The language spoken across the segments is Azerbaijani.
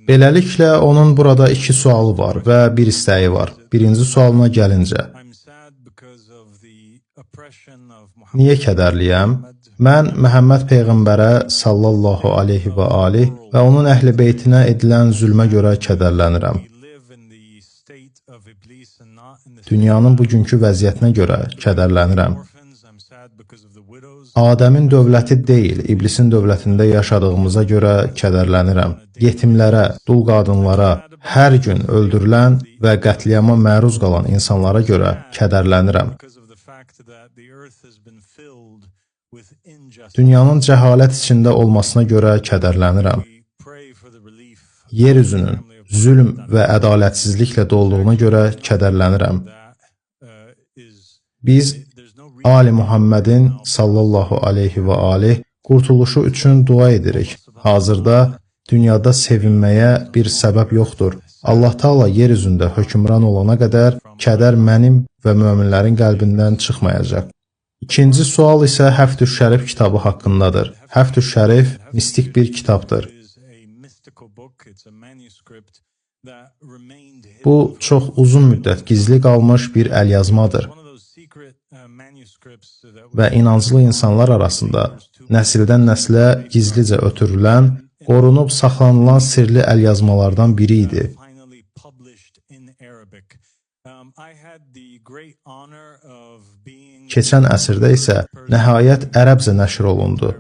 Beləliklə, onun burada 2 sualı var və bir istəyi var. Birinci sualına gəlincə, niyə kədərliyəm? Mən Məhəmməd Peyğəmbərə sallallahu aleyhi və aleyh və onun əhl-i beytinə edilən zülmə görə kədərlənirəm. Dünyanın bugünkü vəziyyətinə görə kədərlənirəm. Adəmin dövləti deyil, iblisin dövlətində yaşadığımıza görə kədərlənirəm. Yetimlərə, dul qadınlara, hər gün öldürülən və qətliyama məruz qalan insanlara görə kədərlənirəm. Dünyanın cəhalət içində olmasına görə kədərlənirəm. Yeryüzünün zülm və ədalətsizliklə dolduğuna görə kədərlənirəm. Biz Ali Muhammedin sallallahu aleyhi və aleyh qurtuluşu üçün dua edirik. Hazırda dünyada sevinməyə bir səbəb yoxdur. Allah Taala yer üzündə hökmran olana qədər kədər mənim və möminlərin qəlbindən çıxmayacaq. İkinci sual isə Həftüş Şərif kitabı haqqındadır. Həftüş Şərif mistik bir kitabdır. Bu, çox uzun müddət gizli qalmış bir əlyazmadır. Və inanclı insanlar arasında nəsildən nəslə gizlicə ötürülən, qorunub saxlanılan sirli əlyazmalardan biri idi. Keçən əsrdə isə nəhayət ərəbcə nəşr olundu.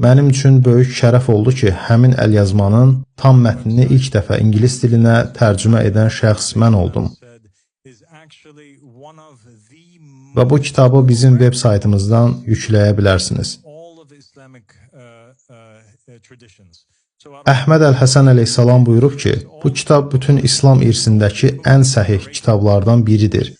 Mənim üçün böyük şərəf oldu ki, həmin əlyazmanın tam mətnini ilk dəfə ingilis dilinə tərcümə edən şəxs mən oldum. Və bu kitabı bizim web saytımızdan yükləyə bilərsiniz. Əhməd Əl-Həsən əleyhissalam buyurub ki, bu kitab bütün İslam irsindəki ən səhih kitablardan biridir.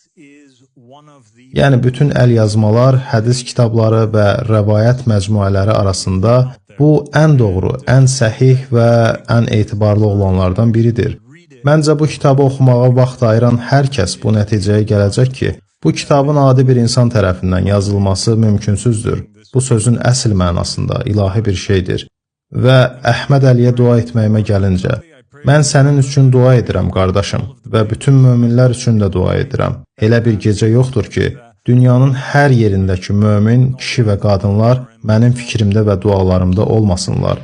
Yəni, bütün əlyazmalar, hədis kitabları və rəvayət məcmuələri arasında bu ən doğru, ən səhih və ən etibarlı olanlardan biridir. Məncə, bu kitabı oxumağa vaxt ayıran hər kəs bu nəticəyə gələcək ki, bu kitabın adi bir insan tərəfindən yazılması mümkünsüzdür. Bu sözün əsl mənasında ilahi bir şeydir. Və Əhməd Əliyə dua etməyimə gəlincə, mən sənin üçün dua edirəm, qardaşım, və bütün möminlər üçün də dua edirəm. Elə bir gecə yoxdur ki, dünyanın hər yerindəki mömin, kişi və qadınlar mənim fikrimdə və dualarımda olmasınlar.